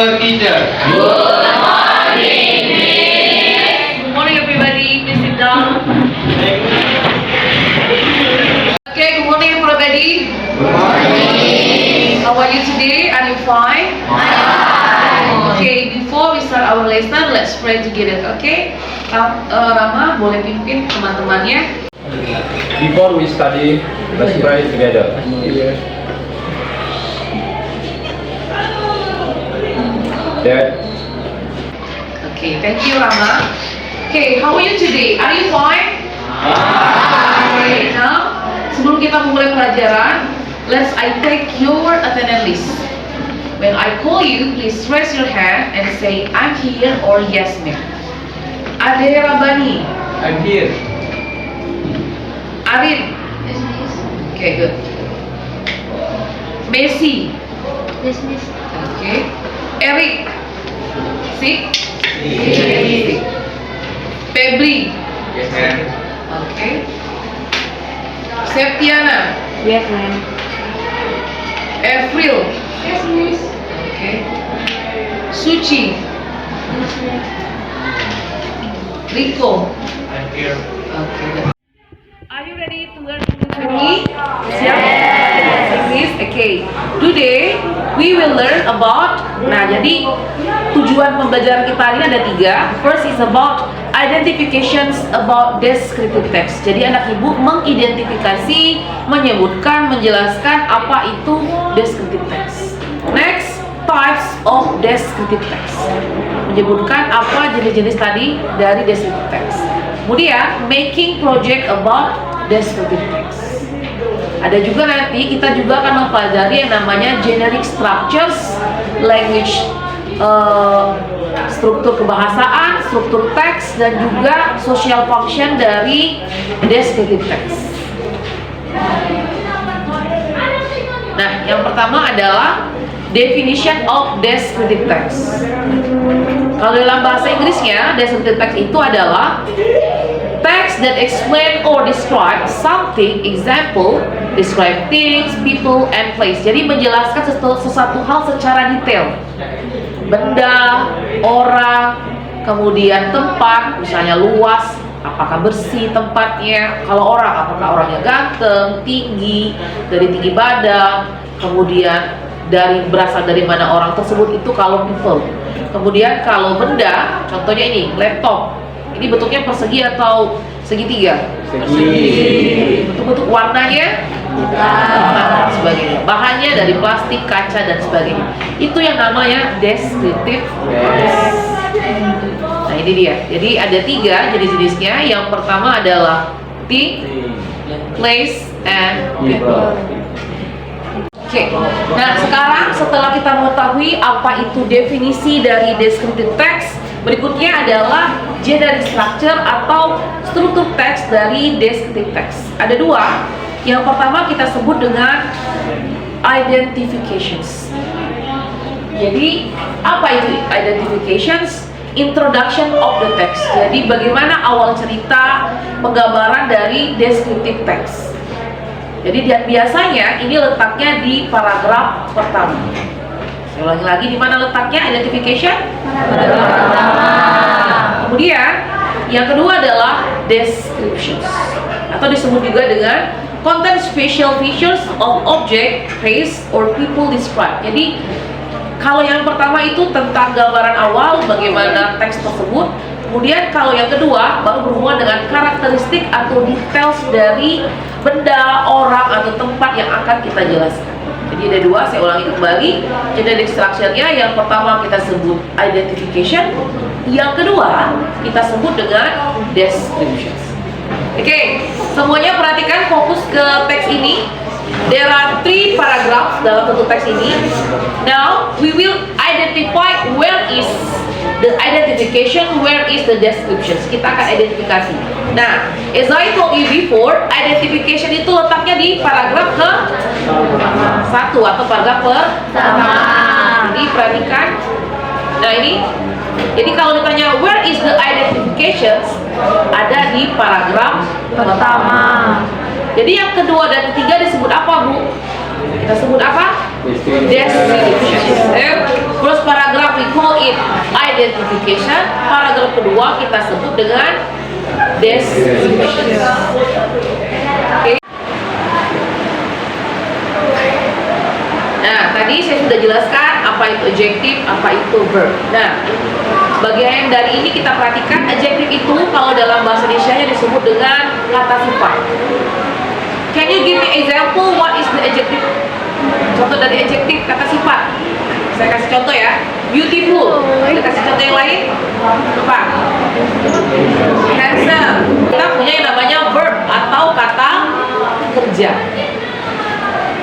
our teacher. Good morning, everybody. Please sit down. Okay, good morning, everybody. Good morning. How are you today? Are you fine? Okay, before we start our lesson, let's pray together. Okay, Rama boleh pimpin teman-temannya. Before we study, let's pray together. Dad, Okay, thank you, Rama. Okay, how are you today? Are you fine? Okay, now sebelum kita memulai pelajaran, I take your attendance list. When I call you, please raise your hand and say I'm here or yes ma'am. Ade Rabani, I'm here. Arin. Okay, good. Messi. Yes, miss. Okay. Eric. Si. Febri. Yes, ma'am. Okay. Septiana. Yes, ma'am. April. Yes, miss. Okay. Suci. Yes, ma'am. Rico. I'm here. Okay. Are you ready to learn English with me? Yes. English. Okay. Today we will learn about. Nah, jadi tujuan pembelajaran kita hari ini ada 3. First is about identifications about descriptive text. Jadi anak ibu mengidentifikasi, menyebutkan, menjelaskan apa itu descriptive text. Next, types of descriptive text. Menyebutkan apa jenis-jenis tadi dari descriptive text. Kemudian, making project about descriptive text. Ada juga nanti kita juga akan mempelajari yang namanya generic structures, language, struktur kebahasaan, struktur teks, dan juga social function dari descriptive text. Nah, yang pertama adalah definition of descriptive text. Kalau dalam bahasa Inggrisnya, descriptive text itu adalah text that explain or describe something, example, describe things, people, and place. Jadi menjelaskan sesuatu hal secara detail. Benda, orang, kemudian tempat, misalnya luas, apakah bersih tempatnya, kalau orang, apakah orangnya ganteng, tinggi, dari tinggi badan, kemudian berasal dari mana orang tersebut, itu kalau people. Kemudian kalau benda, contohnya ini, laptop. Ini bentuknya persegi atau segitiga? Persegi. Bentuk-bentuk warnanya? Dan sebagainya. Bahannya dari plastik, kaca, dan sebagainya. Itu yang namanya descriptive text. Nah, ini dia. Jadi ada 3 jenis-jenisnya. Yang pertama adalah thing, place, and people. Oke. Nah, sekarang setelah kita mengetahui apa itu definisi dari descriptive text, berikutnya adalah generic structure atau struktur teks dari descriptive text. Ada 2. Yang pertama kita sebut dengan identifications. Jadi, apa itu identifications? Introduction of the text. Jadi, bagaimana awal cerita penggambaran dari descriptive text. Jadi biasanya ini letaknya di paragraf pertama. Saya ulangi lagi, di mana letaknya identification? Paragraf pertama. Kemudian yang kedua adalah descriptions, atau disebut juga dengan content special features of object, place, or people described. Jadi kalau yang pertama itu tentang gambaran awal bagaimana teks tersebut. Kemudian kalau yang kedua baru berhubungan dengan karakteristik atau details dari benda, orang, atau tempat yang akan kita jelaskan. Jadi ada 2, saya ulangi kembali. Generic structure-nya, yang pertama kita sebut identification, yang kedua kita sebut dengan descriptions. Oke, semuanya perhatikan, fokus ke teks ini. There are 3 paragraphs dalam satu teks ini. Now we will identify where is the identification, where is the descriptions. Kita akan identifikasi. Nah, as I told you before, identification itu letaknya di paragraf ke 1 atau paragraf pertama. Jadi perhatikan. Nah ini, jadi kalau ditanya where is the identifications, ada di paragraf pertama. Jadi yang kedua dan ketiga disebut apa, Bu? Kita sebut apa? Descriptions. First paragraph identification, paragraf kedua kita sebut dengan description. Oke. Nah, tadi saya sudah jelaskan apa itu adjective, apa itu verb. Nah, bagian dari ini kita perhatikan adjective itu kalau dalam bahasa Indonesia disebut dengan kata sifat. Can you give me example what is the adjective? Contoh dari adjective kata sifat. Saya kasih contoh ya. Beautiful. Kita kasih contoh yang lain. Apa? Handsome. Kita punya yang namanya verb atau kata kerja.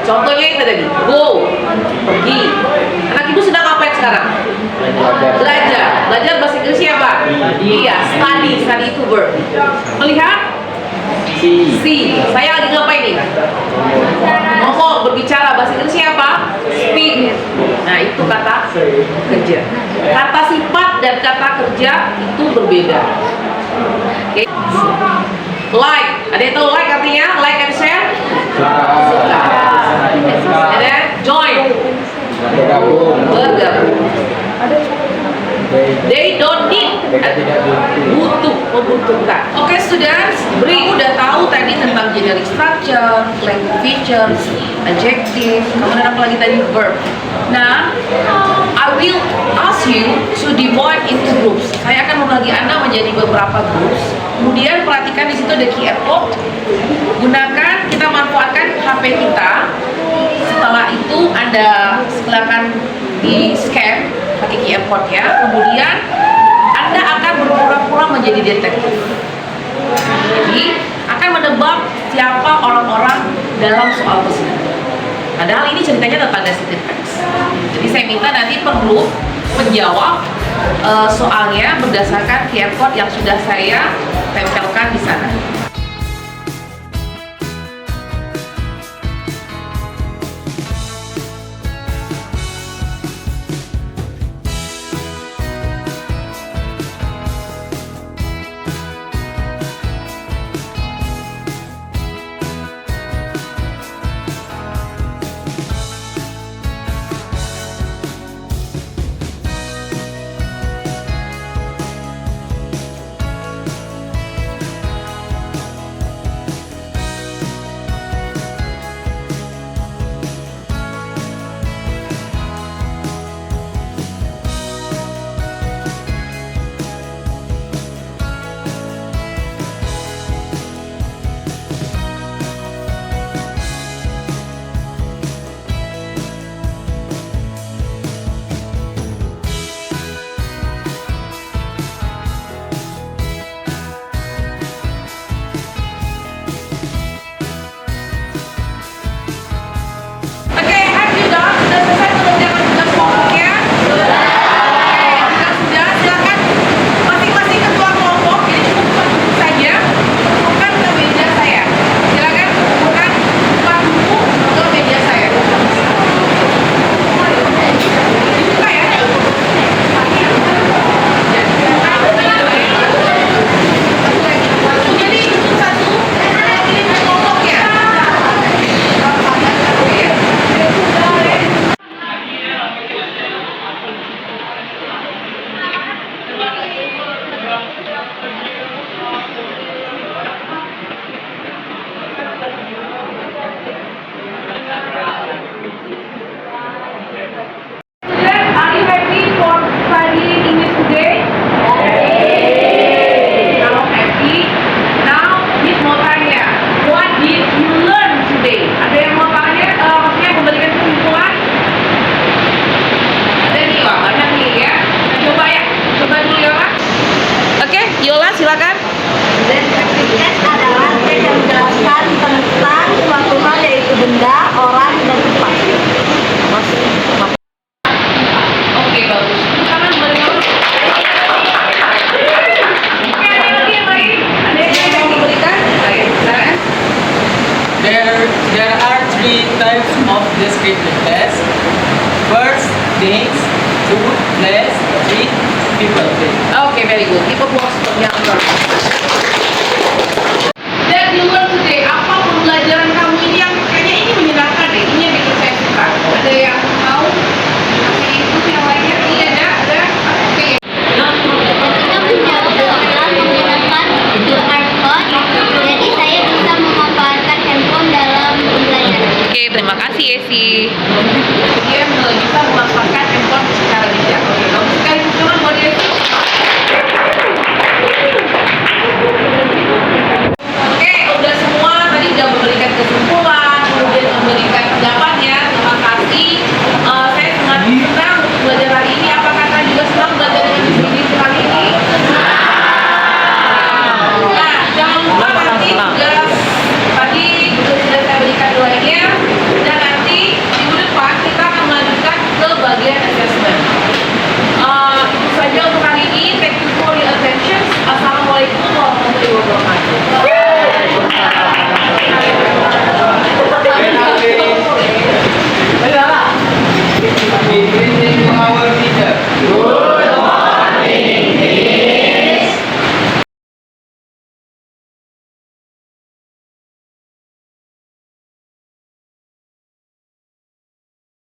Contohnya itu tadi. Go. Pergi. Anak ibu sedang ngapain sekarang? Belajar. Belajar bahasa Inggrisnya apa? Iya. Study. Study itu verb. Melihat? See. Saya lagi ngapain nih? Ngomong, berbicara. Bahasa Inggrisnya apa? Speak. Nah, itu kata kerja. Kata sifat dan kata kerja itu berbeda. Oke. Like. Ada yang tahu like artinya? Like and share? Suka. And then join. Bergabung. They don't need, butuh, membutuhkan. Oke, students, Bri udah tahu tadi tentang generic structure, language features, adjective, kemudian apa lagi tadi verb. Nah, I will ask you to divide into groups. Saya akan membagi Anda menjadi beberapa groups. Kemudian perhatikan di situ ada QR code. Gunakan, kita manfaatkan HP kita. Setelah itu Anda silakan di scan pakai QR code ya. Kemudian Anda akan berpura-pura menjadi detektif. Jadi akan menebak siapa orang-orang dalam soal tersebut. Padahal ini ceritanya tentang descriptive text. Jadi saya minta nanti per grup menjawab soalnya berdasarkan QR code yang sudah saya tempelkan di sana. silakan. Identitas adalah teks yang menjelaskan tentang suatu hal yaitu benda, orang, dan tempat. Oke, bagus. Silakan kembali dulu. Oke, ada lagi yang lain? Ada yang mau diberikan? Baik, silakan. There are three types of descriptive text. First, things. Two, place. Three, people. Oke, very good. People who are yang